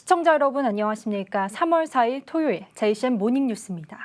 시청자 여러분 안녕하십니까? 3월 4일 토요일 JCN 모닝뉴스입니다.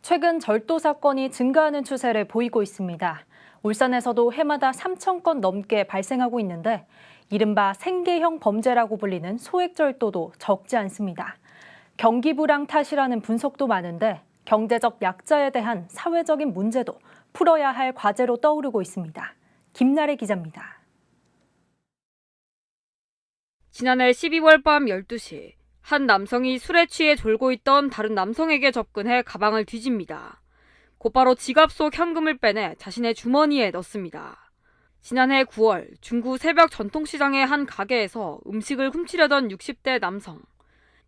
최근 절도 사건이 증가하는 추세를 보이고 있습니다. 울산에서도 해마다 3,000건 넘게 발생하고 있는데 이른바 생계형 범죄라고 불리는 소액절도도 적지 않습니다. 경기 불황 탓이라는 분석도 많은데 경제적 약자에 대한 사회적인 문제도 풀어야 할 과제로 떠오르고 있습니다. 김나래 기자입니다. 지난해 12월 밤 12시 한 남성이 술에 취해 졸고 있던 다른 남성에게 접근해 가방을 뒤집니다. 곧바로 지갑 속 현금을 빼내 자신의 주머니에 넣습니다. 지난해 9월 중구 새벽 전통시장의 한 가게에서 음식을 훔치려던 60대 남성.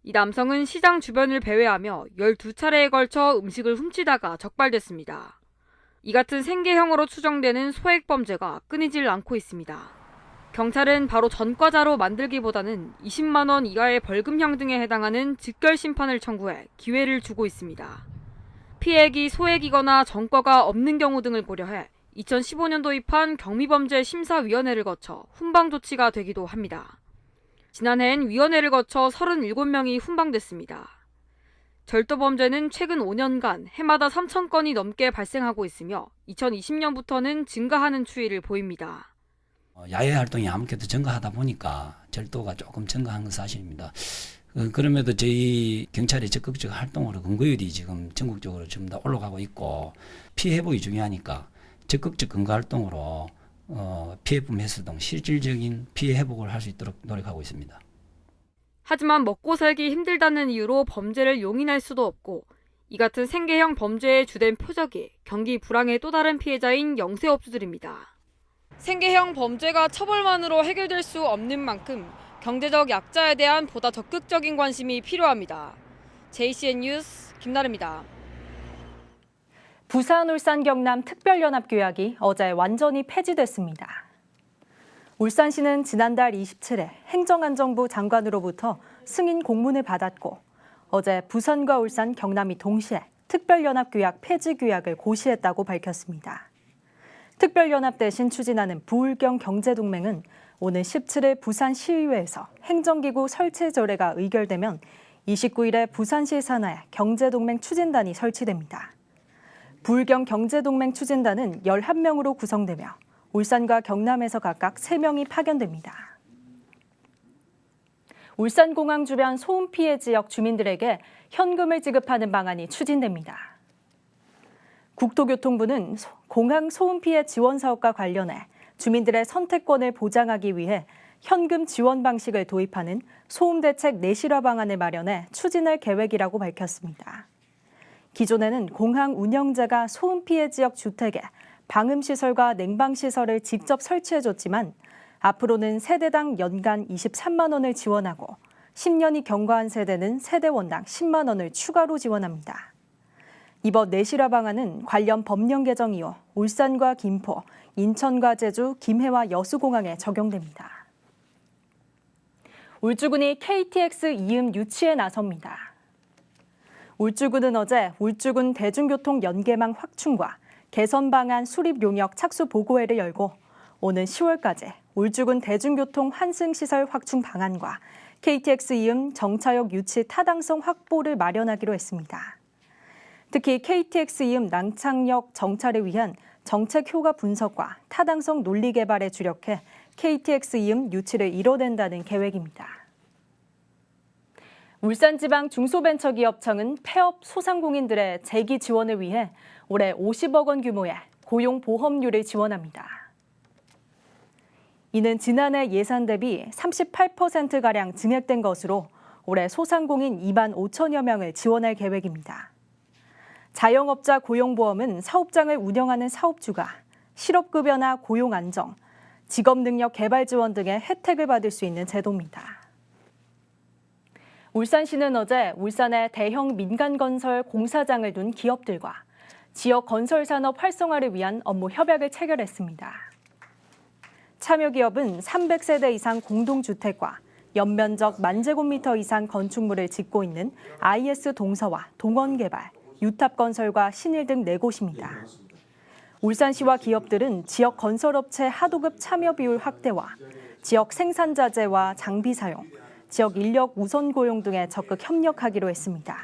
이 남성은 시장 주변을 배회하며 12차례에 걸쳐 음식을 훔치다가 적발됐습니다. 이 같은 생계형으로 추정되는 소액범죄가 끊이질 않고 있습니다. 경찰은 바로 전과자로 만들기보다는 20만 원 이하의 벌금형 등에 해당하는 즉결 심판을 청구해 기회를 주고 있습니다. 피해액이 소액이거나 전과가 없는 경우 등을 고려해 2015년 도입한 경미범죄심사위원회를 거쳐 훈방 조치가 되기도 합니다. 지난해엔 위원회를 거쳐 37명이 훈방됐습니다. 절도범죄는 최근 5년간 해마다 3,000건이 넘게 발생하고 있으며 2020년부터는 증가하는 추이를 보입니다. 야외 활동이 아무래도 증가하다 보니까 절도가 조금 증가한 건 사실입니다. 그럼에도 저희 경찰의 적극적 활동으로 검거율이 지금 전국적으로 좀 더 올라가고 있고 피해 회복이 중요하니까 적극적 검거 활동으로 피해품 해소 등 실질적인 피해 회복을 할 수 있도록 노력하고 있습니다. 하지만 먹고 살기 힘들다는 이유로 범죄를 용인할 수도 없고 이 같은 생계형 범죄의 주된 표적이 경기 불황의 또 다른 피해자인 영세업주들입니다. 생계형 범죄가 처벌만으로 해결될 수 없는 만큼 경제적 약자에 대한 보다 적극적인 관심이 필요합니다. JCN 뉴스 김나래입니다. 부산, 울산, 경남 특별연합교약이 어제 완전히 폐지됐습니다. 울산시는 지난달 27일 행정안전부 장관으로부터 승인 공문을 받았고 어제 부산과 울산, 경남이 동시에 특별연합교약 폐지 규약을 고시했다고 밝혔습니다. 특별연합 대신 추진하는 부울경 경제동맹은 오늘 17일 부산시의회에서 행정기구 설치 조례가 의결되면 29일에 부산시 산하에 경제동맹 추진단이 설치됩니다. 부울경 경제동맹 추진단은 11명으로 구성되며 울산과 경남에서 각각 3명이 파견됩니다. 울산공항 주변 소음 피해 지역 주민들에게 현금을 지급하는 방안이 추진됩니다. 국토교통부는 공항 소음 피해 지원 사업과 관련해 주민들의 선택권을 보장하기 위해 현금 지원 방식을 도입하는 소음 대책 내실화 방안을 마련해 추진할 계획이라고 밝혔습니다. 기존에는 공항 운영자가 소음 피해 지역 주택에 방음시설과 냉방시설을 직접 설치해줬지만 앞으로는 세대당 연간 23만 원을 지원하고 10년이 경과한 세대는 세대원당 10만 원을 추가로 지원합니다. 이번 내실화 방안은 관련 법령 개정 이후 울산과 김포, 인천과 제주, 김해와 여수공항에 적용됩니다. 울주군이 KTX 이음 유치에 나섭니다. 울주군은 어제 울주군 대중교통 연계망 확충과 개선 방안 수립 용역 착수 보고회를 열고 오는 10월까지 울주군 대중교통 환승시설 확충 방안과 KTX 이음 정차역 유치 타당성 확보를 마련하기로 했습니다. 특히 KTX 이음 낭창역 정차를 위한 정책 효과 분석과 타당성 논리 개발에 주력해 KTX 이음 유치를 이뤄낸다는 계획입니다. 울산지방 중소벤처기업청은 폐업 소상공인들의 재기 지원을 위해 올해 50억 원 규모의 고용보험료를 지원합니다. 이는 지난해 예산 대비 38%가량 증액된 것으로 올해 소상공인 2만 5천여 명을 지원할 계획입니다. 자영업자 고용보험은 사업장을 운영하는 사업주가 실업급여나 고용안정, 직업능력 개발 지원 등의 혜택을 받을 수 있는 제도입니다. 울산시는 어제 울산에 대형 민간건설 공사장을 둔 기업들과 지역 건설산업 활성화를 위한 업무 협약을 체결했습니다. 참여기업은 300세대 이상 공동주택과 연면적 10,000제곱미터 이상 건축물을 짓고 있는 IS 동서와 동원개발, 유탑건설과 신일 등 4곳입니다. 울산시와 기업들은 지역 건설업체 하도급 참여 비율 확대와 지역 생산 자재와 장비 사용, 지역 인력 우선 고용 등에 적극 협력하기로 했습니다.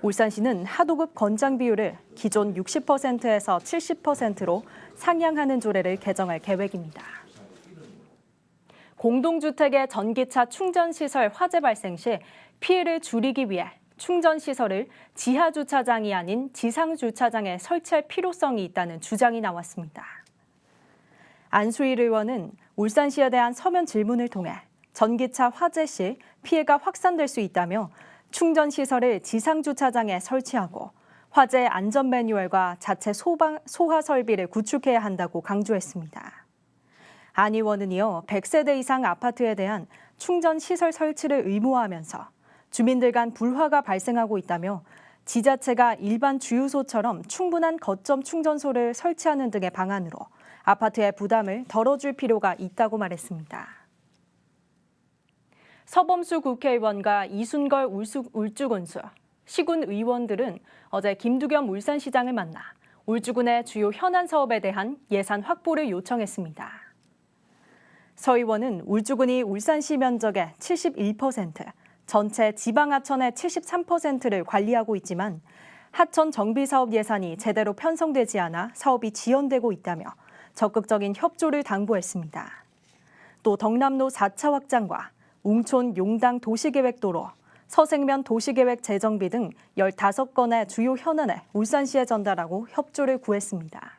울산시는 하도급 건장 비율을 기존 60%에서 70%로 상향하는 조례를 개정할 계획입니다. 공동주택의 전기차 충전시설 화재 발생 시 피해를 줄이기 위해 충전시설을 지하주차장이 아닌 지상주차장에 설치할 필요성이 있다는 주장이 나왔습니다. 안수일 의원은 울산시에 대한 서면 질문을 통해 전기차 화재 시 피해가 확산될 수 있다며 충전시설을 지상주차장에 설치하고 화재 안전 매뉴얼과 자체 소화 설비를 구축해야 한다고 강조했습니다. 안 의원은 이어 100세대 이상 아파트에 대한 충전시설 설치를 의무화하면서 주민들 간 불화가 발생하고 있다며 지자체가 일반 주유소처럼 충분한 거점 충전소를 설치하는 등의 방안으로 아파트의 부담을 덜어줄 필요가 있다고 말했습니다. 서범수 국회의원과 이순걸 울주군수, 시군 의원들은 어제 김두겸 울산시장을 만나 울주군의 주요 현안 사업에 대한 예산 확보를 요청했습니다. 서 의원은 울주군이 울산시 면적의 71%, 전체 지방하천의 73%를 관리하고 있지만 하천 정비사업 예산이 제대로 편성되지 않아 사업이 지연되고 있다며 적극적인 협조를 당부했습니다. 또 덕남로 4차 확장과 웅촌 용당 도시계획도로, 서생면 도시계획 재정비 등 15건의 주요 현안을 울산시에 전달하고 협조를 구했습니다.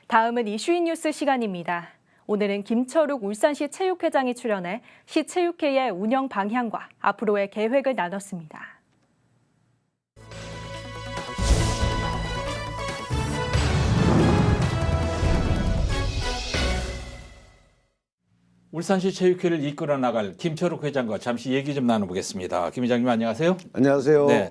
다음은 이슈인 뉴스 시간입니다. 오늘은 김철욱 울산시 체육회장이 출연해 시 체육회의 운영 방향과 앞으로의 계획을 나눴습니다. 울산시 체육회를 이끌어 나갈 김철욱 회장과 잠시 얘기 좀 나눠보겠습니다. 김 회장님 안녕하세요. 안녕하세요. 네,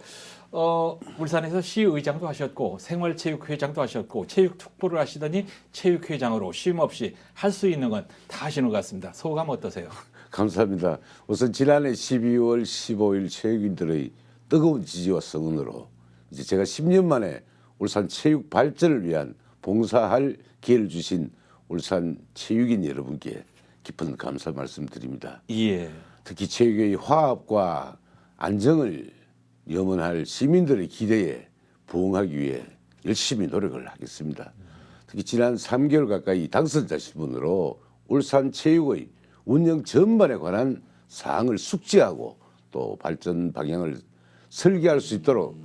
울산에서 시의장도 하셨고 생활체육회장도 하셨고 체육특보를 하시더니 체육회장으로 쉼 없이 할 수 있는 건 다 하시는 것 같습니다. 소감 어떠세요? 감사합니다. 우선 지난해 12월 15일 체육인들의 뜨거운 지지와 성원으로 이제 제가 10년 만에 울산 체육 발전을 위한 봉사할 기회를 주신 울산 체육인 여러분께 깊은 감사 말씀드립니다. 예. 특히 체육의 화합과 안정을 염원할 시민들의 기대에 부응하기 위해 열심히 노력을 하겠습니다. 특히 지난 3개월 가까이 당선자 신분으로 울산 체육의 운영 전반에 관한 사항을 숙지하고 또 발전 방향을 설계할 수 있도록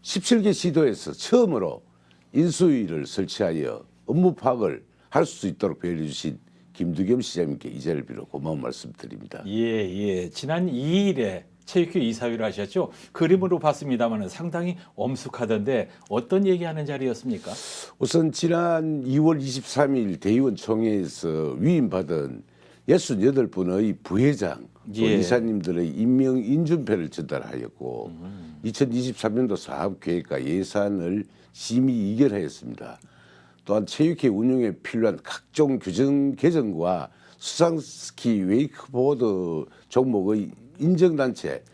17개 시도에서 처음으로 인수위를 설치하여 업무 파악을 할 수 있도록 배려해 주신 김두겸 시장님께 이 자리를 빌어 고마운 말씀드립니다. 예. 지난 2일에 체육회 이사회를 하셨죠. 그림으로 봤습니다만 상당히 엄숙하던데 어떤 얘기하는 자리였습니까? 우선 지난 2월 23일 대의원 총회에서 위임받은 68분의 부회장, 또 예. 이사님들의 임명 인준표를 전달하였고 2023년도 사업계획과 예산을 심의 의결하였습니다. 또한 체육회 운영에 필요한 각종 규정 개정과 수상스키 웨이크보드 종목의 인정단체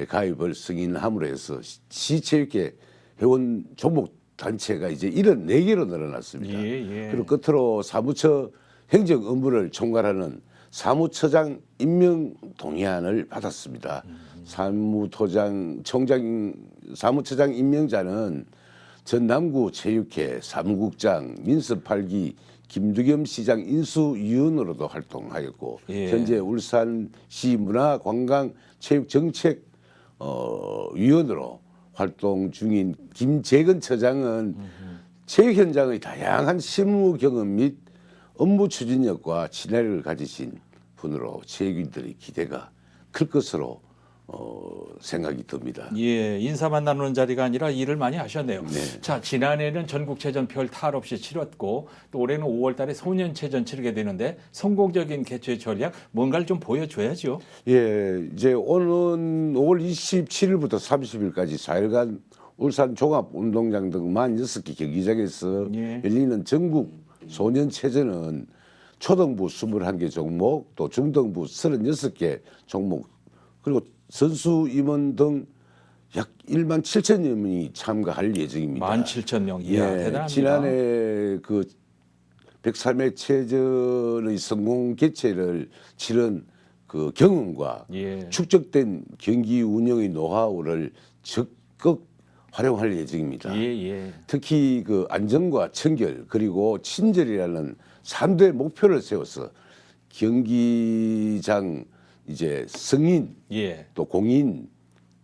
가입을 승인함으로 해서 시체육회 회원 종목 단체가 이제 74개로 늘어났습니다. 예. 그리고 끝으로 사무처 행정 업무를 총괄하는 사무처장 임명 동의안을 받았습니다. 사무처장 임명자는 전남구 체육회 사무국장 민섭 8기 김두겸 시장 인수위원으로도 활동하였고 예. 현재 울산시 문화관광체육정책 위원으로 활동 중인 김재근 처장은 체육 현장의 다양한 실무 경험 및 업무 추진력과 친화력을 가지신 분으로 체육인들의 기대가 클 것으로 생각이 듭니다. 예, 인사만 나누는 자리가 아니라 일을 많이 하셨네요. 네. 자, 지난해는 전국체전 별 탈 없이 치렀고 또 올해는 5월 달에 소년체전 치르게 되는데 성공적인 개최 전략 뭔가를 좀 보여줘야죠. 예, 이제 오는 5월 27일부터 30일까지 4일간 울산 종합운동장 등 46개 경기장에서 예. 열리는 전국 소년체전은 초등부 21개 종목, 또 중등부 36개 종목, 그리고 선수 임원 등 약 1만 7천여 명이 참가할 예정입니다. 17,000명. 이야, 대단합니다. 지난해 그 103회 체전의 성공 개최를 치른 그 경험과 예. 축적된 경기 운영의 노하우를 적극 활용할 예정입니다. 예, 예. 특히 그 안전과 청결 그리고 친절이라는 3대 목표를 세워서 경기장 이제 승인 예. 또 공인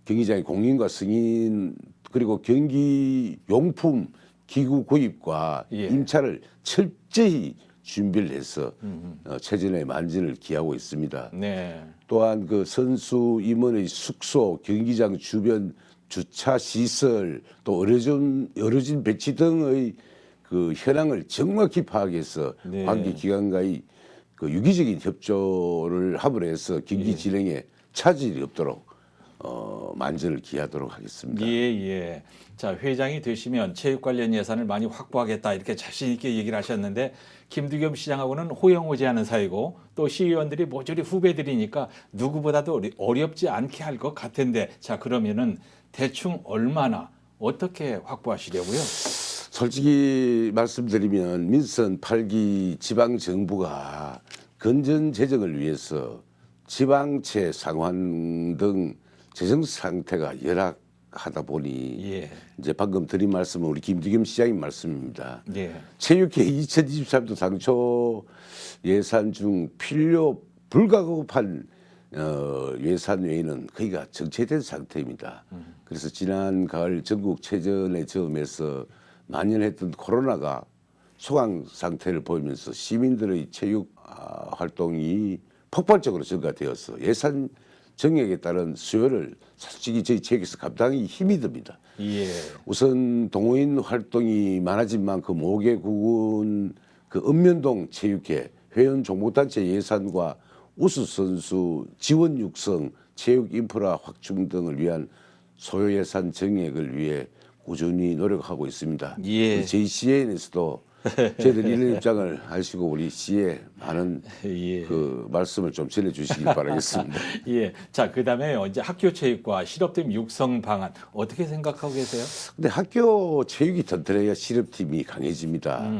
경기장의 공인과 승인 그리고 경기 용품 기구 구입과 예. 임차를 철저히 준비를 해서 체전의 만전을 기하고 있습니다. 네. 또한 그 선수 임원의 숙소, 경기장 주변 주차 시설, 또 어르신 배치 등의 그 현황을 정확히 파악해서 네. 관계 기관과의 그 유기적인 협조를 함으로 해서 경기 진행에 차질이 없도록 만전을 기하도록 하겠습니다. 예, 예. 자, 회장이 되시면 체육 관련 예산을 많이 확보하겠다 이렇게 자신 있게 얘기를 하셨는데 김두겸 시장하고는 호영호재하는 사이고 또 시의원들이 모조리 후배들이니까 누구보다도 어렵지 않게 할 것 같은데 자, 그러면은 대충 얼마나 어떻게 확보하시려고요? 솔직히 말씀드리면 민선 8기 지방정부가 건전 재정을 위해서 지방채 상환 등 재정 상태가 열악하다 보니 예. 이제 방금 드린 말씀은 우리 김두겸 시장님 말씀입니다. 예. 체육회 2023도 당초 예산 중 필요 불가급한 예산 외에는 거의가 정체된 상태입니다. 그래서 지난 가을 전국체전의 점에서 만연했던 코로나가 소강 상태를 보이면서 시민들의 체육 활동이 폭발적으로 증가되어서 예산 정액에 따른 수요를 솔직히 저희 체육에서 감당이 힘이 듭니다. 예. 우선 동호인 활동이 많아진 만큼 5개국은 그 읍면동 체육회, 회원 종목단체 예산과 우수 선수 지원 육성, 체육 인프라 확충 등을 위한 소요 예산 정액을 위해 꾸준히 노력하고 있습니다. 예. 저희 CN에서도 저희들 이런 입장을 아시고 우리 시에 많은 예. 그 말씀을 좀 전해주시기 바라겠습니다. 예. 자, 그다음에 이제 학교 체육과 실업팀 육성 방안 어떻게 생각하고 계세요? 근데 학교 체육이 튼튼해야 실업팀이 강해집니다.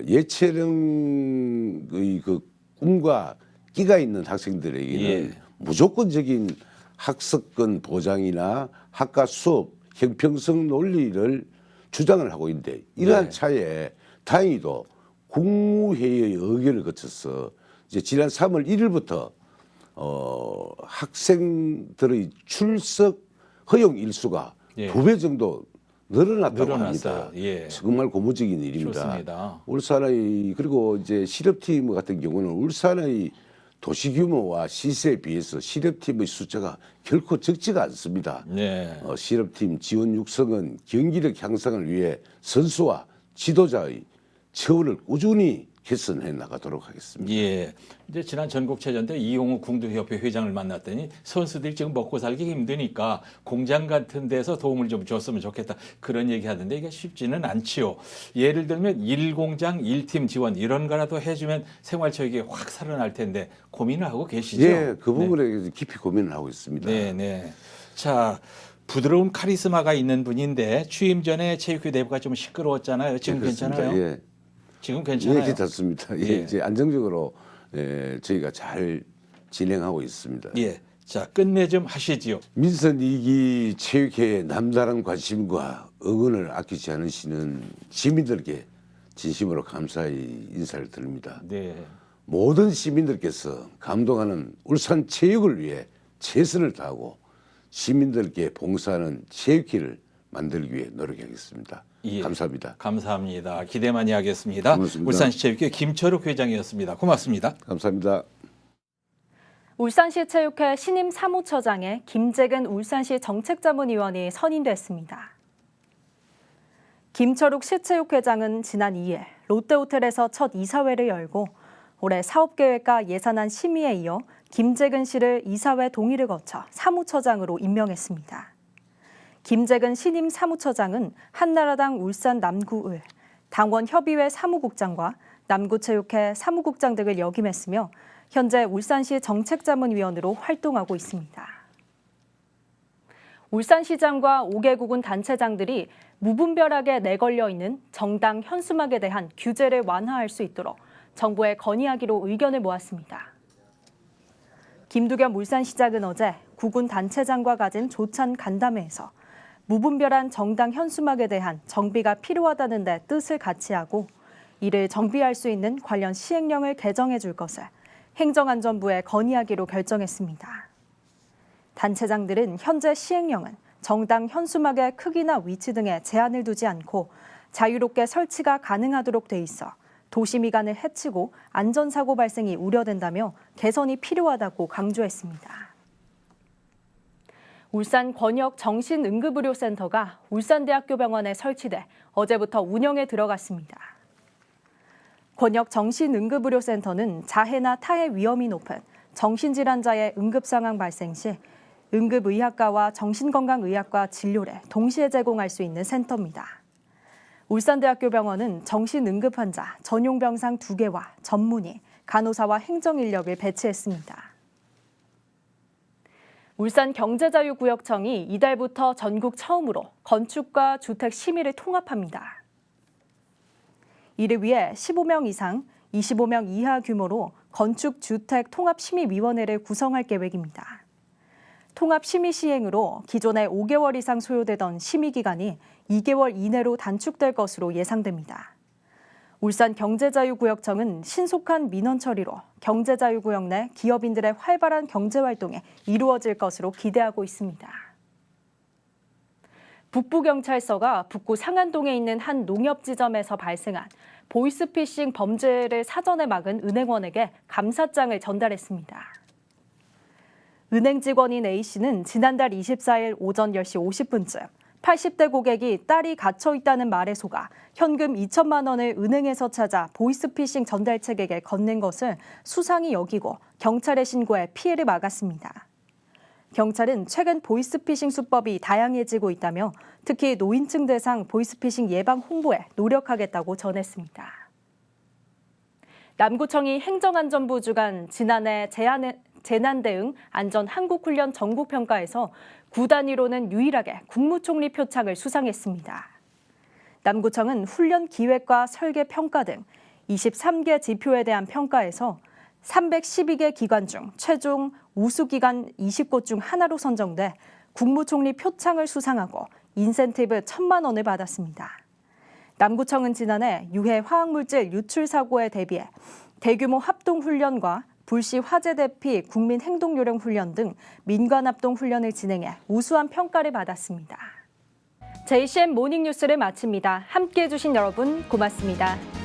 예체능의 그 꿈과 끼가 있는 학생들에게는 예. 무조건적인 학습권 보장이나 학과 수업 형평성 논리를 주장을 하고 있는데 이러한 네. 차에 다행히도 국무회의의 의결을 거쳐서 이제 지난 3월 1일부터 학생들의 출석 허용 일수가 예. 2배 정도 늘어났다고 늘어났어요. 합니다. 예. 정말 고무적인 일입니다. 좋습니다. 울산의 그리고 이제 실업팀 같은 경우는 울산의 도시 규모와 시세에 비해서 실업팀의 숫자가 결코 적지가 않습니다. 네. 실업팀 지원 육성은 경기력 향상을 위해 선수와 지도자의 처우를 꾸준히 개선해 나가도록 하겠습니다. 예. 이제 지난 전국체전 때 이용우 궁두협회 회장을 만났더니 선수들이 지금 먹고 살기 힘드니까 공장 같은 데서 도움을 좀 줬으면 좋겠다. 그런 얘기 하던데 이게 쉽지는 않지요. 예를 들면 1공장 1팀 지원 이런 거라도 해주면 생활체육이 확 살아날 텐데 고민을 하고 계시죠? 예, 그 부분에 깊이 고민을 하고 있습니다. 네, 네. 자, 부드러운 카리스마가 있는 분인데 취임 전에 체육회 내부가 좀 시끄러웠잖아요. 지금 예, 그렇습니다. 괜찮아요? 예. 지금 괜찮아요? 예, 괜찮습니다. 예, 예. 이제 안정적으로 저희가 잘 진행하고 있습니다. 예. 자, 끝내 좀 하시지요. 민선 2기 체육회에 남다른 관심과 응원을 아끼지 않으시는 시민들께 진심으로 감사의 인사를 드립니다. 네. 모든 시민들께서 감동하는 울산 체육을 위해 최선을 다하고 시민들께 봉사하는 체육회를 만들기 위해 노력하겠습니다. 예. 감사합니다. 감사합니다. 기대 많이 하겠습니다. 고맙습니다. 울산시 체육회 김철욱 회장이었습니다. 고맙습니다. 감사합니다. 울산시 체육회 신임 사무처장에 김재근 울산시 정책자문위원이 선임됐습니다. 김철욱 시체육회장은 지난 2일 롯데호텔에서 첫 이사회를 열고 올해 사업계획과 예산안 심의에 이어 김재근 씨를 이사회 동의를 거쳐 사무처장으로 임명했습니다. 김재근 신임 사무처장은 한나라당 울산 남구을, 당원협의회 사무국장과 남구체육회 사무국장 등을 역임했으며 현재 울산시 정책자문위원으로 활동하고 있습니다. 울산시장과 5개 구군 단체장들이 무분별하게 내걸려 있는 정당 현수막에 대한 규제를 완화할 수 있도록 정부에 건의하기로 의견을 모았습니다. 김두겸 울산시장은 어제 구군 단체장과 가진 조찬 간담회에서 무분별한 정당 현수막에 대한 정비가 필요하다는 데 뜻을 같이 하고 이를 정비할 수 있는 관련 시행령을 개정해 줄 것을 행정안전부에 건의하기로 결정했습니다. 단체장들은 현재 시행령은 정당 현수막의 크기나 위치 등에 제한을 두지 않고 자유롭게 설치가 가능하도록 돼 있어 도시 미관을 해치고 안전사고 발생이 우려된다며 개선이 필요하다고 강조했습니다. 울산 권역 정신응급의료센터가 울산대학교 병원에 설치돼 어제부터 운영에 들어갔습니다. 권역 정신응급의료센터는 자해나 타해 위험이 높은 정신질환자의 응급상황 발생 시 응급의학과와 정신건강의학과 진료를 동시에 제공할 수 있는 센터입니다. 울산대학교 병원은 정신응급 환자 전용 병상 2개와 전문의, 간호사와 행정인력을 배치했습니다. 울산경제자유구역청이 이달부터 전국 처음으로 건축과 주택 심의를 통합합니다. 이를 위해 15명 이상, 25명 이하 규모로 건축주택통합심의위원회를 구성할 계획입니다. 통합심의 시행으로 기존에 5개월 이상 소요되던 심의기간이 2개월 이내로 단축될 것으로 예상됩니다. 울산경제자유구역청은 신속한 민원 처리로 경제자유구역 내 기업인들의 활발한 경제활동이 이루어질 것으로 기대하고 있습니다. 북부경찰서가 북구 상안동에 있는 한 농협지점에서 발생한 보이스피싱 범죄를 사전에 막은 은행원에게 감사장을 전달했습니다. 은행 직원인 A씨는 지난달 24일 오전 10시 50분쯤 80대 고객이 딸이 갇혀 있다는 말에 속아 현금 2천만 원을 은행에서 찾아 보이스피싱 전달책에게 건넨 것을 수상히 여기고 경찰에 신고해 피해를 막았습니다. 경찰은 최근 보이스피싱 수법이 다양해지고 있다며 특히 노인층 대상 보이스피싱 예방 홍보에 노력하겠다고 전했습니다. 남구청이 행정안전부 주관 지난해 재난대응 안전한국훈련 전국평가에서 구 단위로는 유일하게 국무총리 표창을 수상했습니다. 남구청은 훈련 기획과 설계 평가 등 23개 지표에 대한 평가에서 312개 기관 중 최종 우수기관 20곳 중 하나로 선정돼 국무총리 표창을 수상하고 인센티브 1,000만 원을 받았습니다. 남구청은 지난해 유해 화학물질 유출 사고에 대비해 대규모 합동훈련과 불시 화재 대피 국민행동요령 훈련 등 민관합동 훈련을 진행해 우수한 평가를 받았습니다. JCM 모닝뉴스를 마칩니다. 함께해 주신 여러분 고맙습니다.